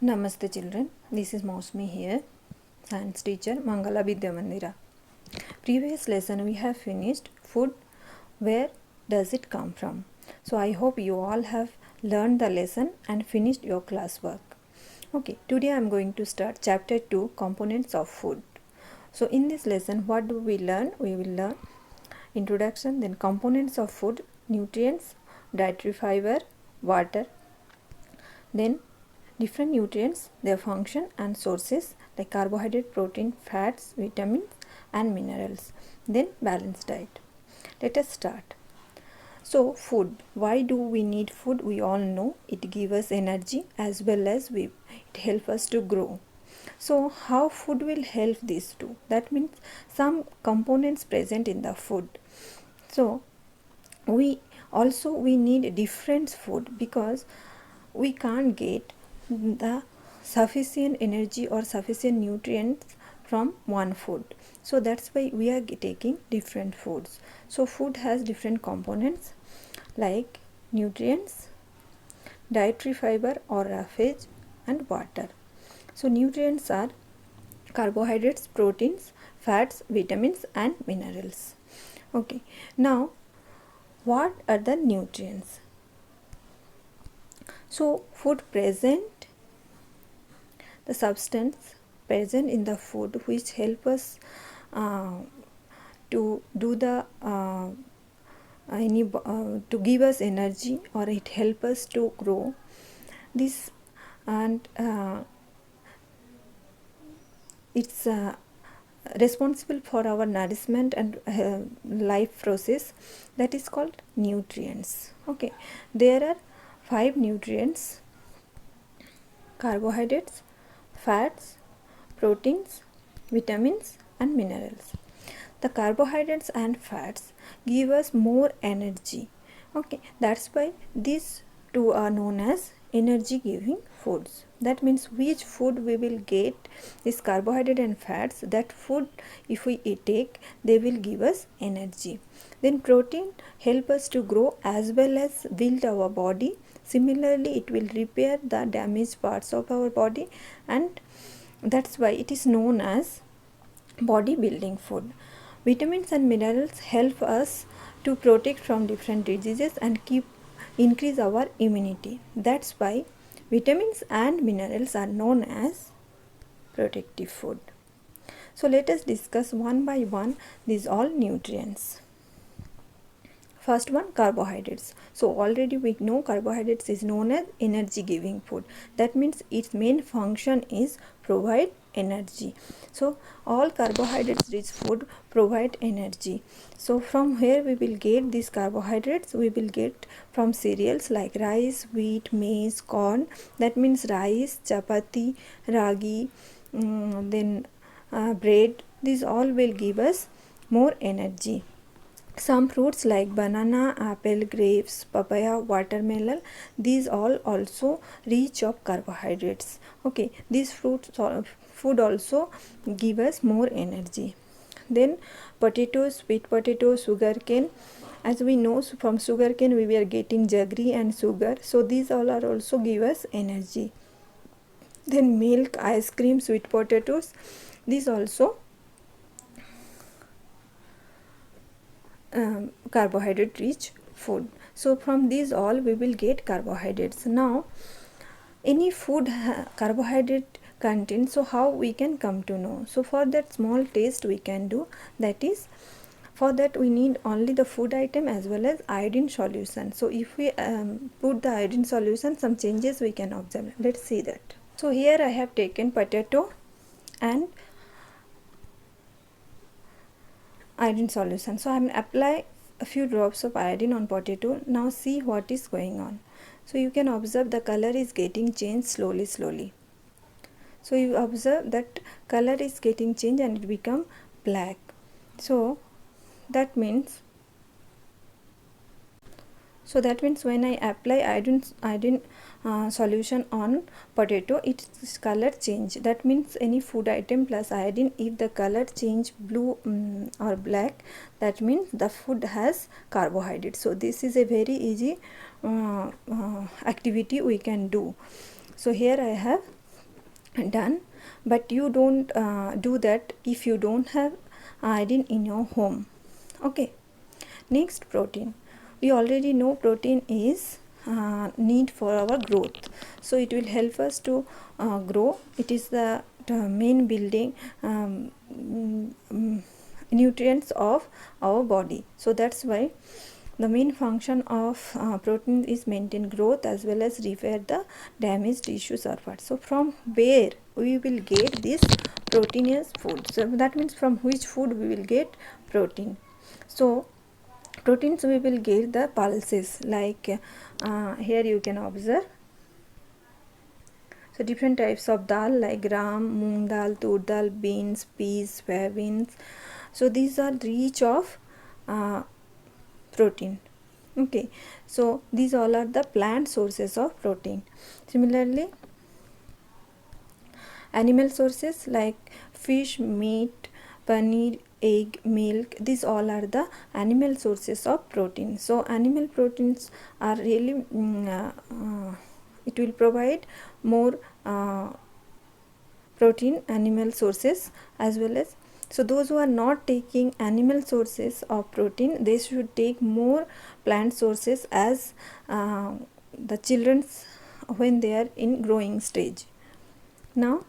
Namaste children, this is Mosmi here, science teacher, Mangala Vidya Mandira. Previous lesson we have finished food, where does it come from? So I hope you all have learned the lesson and finished your classwork. Okay, today I am going to start chapter 2, components of food. So in this lesson what do we learn? We will learn introduction, then components of food, nutrients, dietary fiber, water, then different nutrients, their function and sources like carbohydrate, protein, fats, vitamins and minerals. Then balanced diet. Let us start. So food, why do we need food? We all know it gives us energy as well as it helps us to grow. So how food will help these two? That means some components present in the food. So we need different food because we can't get the sufficient energy or sufficient nutrients from one food. So that's why we are taking different foods. So food has different components like nutrients, dietary fiber or roughage, and water. So nutrients are carbohydrates, proteins, fats, vitamins and minerals. Okay, now what are the nutrients? So food present, the substance present in the food which help us to do the to give us energy, or it help us to grow this, and it's responsible for our nourishment and life process, that is called nutrients. Okay, there are 5 nutrients: carbohydrates, fats, proteins, vitamins and minerals. The carbohydrates and fats give us more energy. Okay, that's why these two are known as energy giving foods. That means which food we will get this carbohydrate and fats, that food if we take, they will give us energy. Then protein help us to grow as well as build our body. Similarly, it will repair the damaged parts of our body, and that's why it is known as body building food. Vitamins and minerals help us to protect from different diseases and increase our immunity. That's why vitamins and minerals are known as protective food. So let us discuss one by one these all nutrients. First one, carbohydrates. So already we know carbohydrates is known as energy giving food. That means its main function is provide energy. So all carbohydrates rich food provide energy. So from where we will get these carbohydrates? We will get from cereals like rice, wheat, maize, corn. That means rice, chapati, ragi, then bread. These all will give us more energy. Some fruits like banana, apple, grapes, papaya, watermelon, these all also rich of carbohydrates. Okay, these food also give us more energy. Then potatoes, sweet potato, sugarcane. As we know, from sugarcane we are getting jaggery and sugar. So these all are also give us energy. Then milk, ice cream, sweet potatoes, these also carbohydrate rich food. So from these all we will get carbohydrates. Now any food carbohydrate content, so how we can come to know? So for that small test we can do, that is, for that we need only the food item as well as iodine solution. So if we put the iodine solution, some changes we can observe. Let's see that. So here I have taken potato and iodine solution. So I am apply a few drops of iodine on potato. Now see what is going on. So you can observe the color is getting changed slowly. So you observe that color is getting changed and it become black. So that means when I apply iodine solution on potato, its color change. That means any food item plus iodine, if the color change blue or black, that means the food has carbohydrate. So this is a very easy activity we can do. So here I have done, but you don't do that if you don't have iodine in your home. Okay. Next, protein. We already know protein is need for our growth, so it will help us to grow. It is the main building nutrients of our body. So that's why the main function of protein is maintain growth as well as repair the damaged tissues or parts. So from where we will get this proteinous food? So that means from which food we will get protein. So proteins we will get the pulses, like here you can observe. So different types of dal like gram, moong dal, tur dal, beans, peas, soyabeans. So these are rich of protein. Okay, so these all are the plant sources of protein. Similarly, animal sources like fish, meat, paneer, egg, milk, these all are the animal sources of protein. So animal proteins are really it will provide more protein animal sources as well as. So those who are not taking animal sources of protein, they should take more plant sources as the children's when they are in growing stage. Now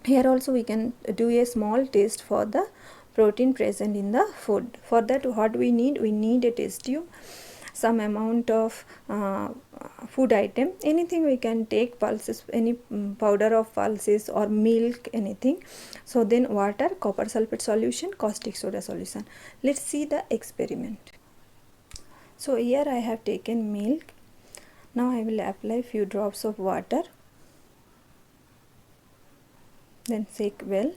here also we can do a small test for the protein present in the food. For that, what we need a test tube, some amount of food item, anything we can take, pulses, any powder of pulses or milk, anything. So then water, copper sulfate solution, caustic soda solution. Let's see the experiment. So here I have taken milk. Now I will apply few drops of water, then shake well.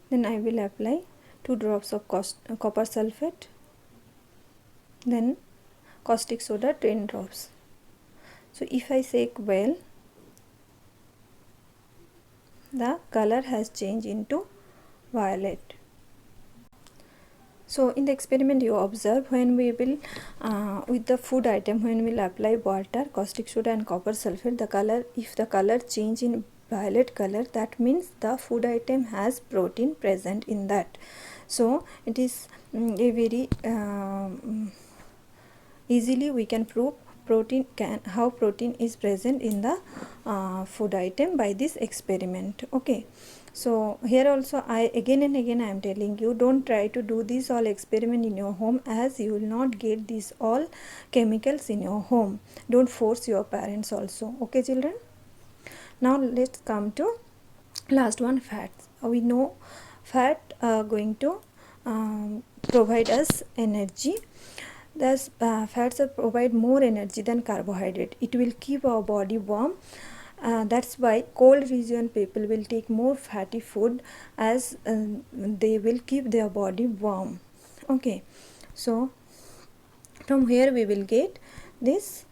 Then I will apply 2 drops of copper sulfate, then caustic soda 10 drops. So if I shake well, the color has changed into violet. So in the experiment you observe, when we will with the food item, when we will apply water, caustic soda and copper sulfate, the color, if the color change in violet color, that means the food item has protein present in that. So it is a very easily we can prove how protein is present in the food item by this experiment. Okay, so here also I again and again I am telling you, don't try to do this all experiment in your home, as you will not get these all chemicals in your home. Don't force your parents also. Okay children, now let's come to last one, fats. We know fat going to provide us energy. Thus fats provide more energy than carbohydrate. It will keep our body warm. That's why cold region people will take more fatty food, as they will keep their body warm. Okay, so from here we will get this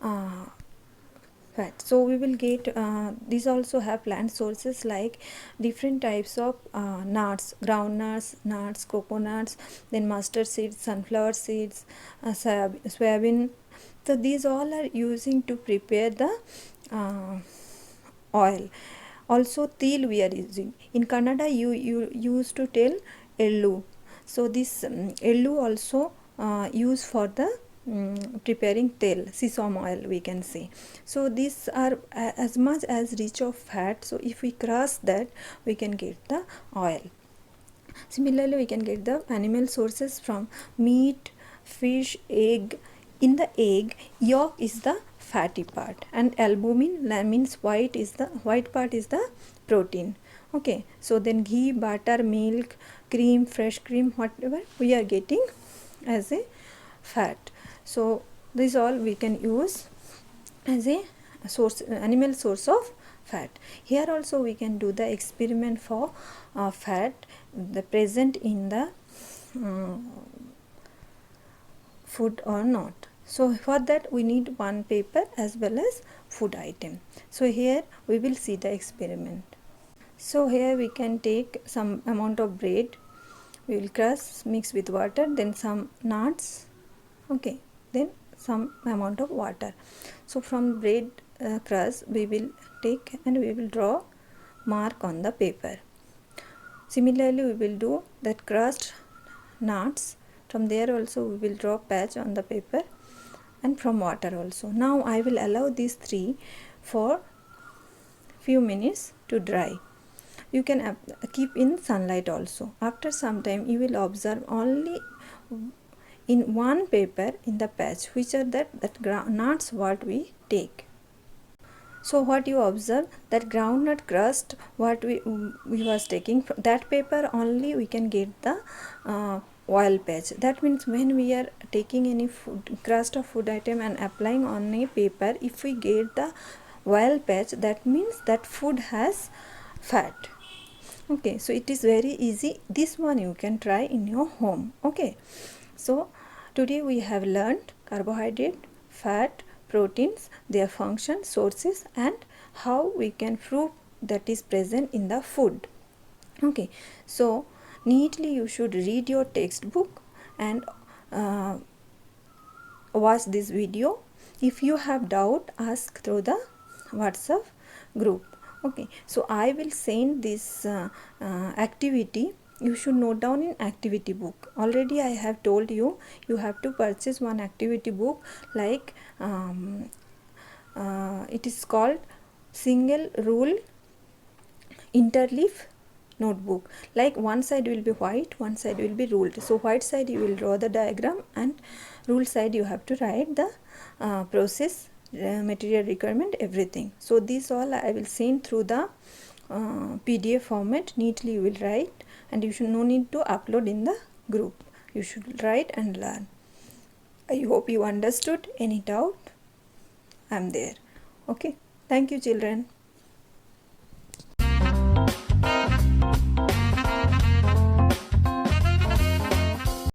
fat. So we will get these also have plant sources like different types of nuts, groundnuts, nuts, coconuts, then mustard seeds, sunflower seeds, soybean. So these all are using to prepare the oil. Also til we are using. In Canada you used to tell ellu. So this ellu also used for the preparing tel, sesame oil we can say. So these are as much as rich of fat. So if we crush that, we can get the oil. Similarly, we can get the animal sources from meat, fish, egg. In the egg, yolk is the fatty part, and albumin means white part is the protein. Okay, so then ghee, butter, milk, cream, fresh cream, whatever we are getting as a fat. So this all we can use as a source, animal source of fat. Here also we can do the experiment for fat the present in the food or not. So for that we need one paper as well as food item. So here we will see the experiment. So here we can take some amount of bread, we will crush, mix with water, then some nuts, okay, then some amount of water. So from bread crust we will take and we will draw mark on the paper. Similarly we will do that crust nuts. From there also we will draw patch on the paper, and from water also. Now I will allow these three for few minutes to dry. You can keep in sunlight also. After some time you will observe only in one paper in the patch which are that nuts what we take. So what you observe, that groundnut crust what we was taking from that paper only we can get the oil patch. That means when we are taking any food crust of food item and applying on a paper, if we get the oil patch, that means that food has fat. Okay, so it is very easy. This one you can try in your home. Okay, so today we have learned carbohydrate, fat, proteins, their function, sources, and how we can prove that is present in the food. Okay, so neatly you should read your textbook and watch this video. If you have doubt, ask through the WhatsApp group. Okay, so I will send this activity. You should note down in activity book. Already I have told you, you have to purchase one activity book, like it is called single rule interleaf notebook. Like one side will be white, one side will be ruled. So white side you will draw the diagram, and rule side you have to write the process, material requirement, everything. So this all I will send through the PDF format. Neatly you will write, and you should no need to upload in the group. You should write and learn. I hope you understood. Any doubt, I am there. Okay, thank you children.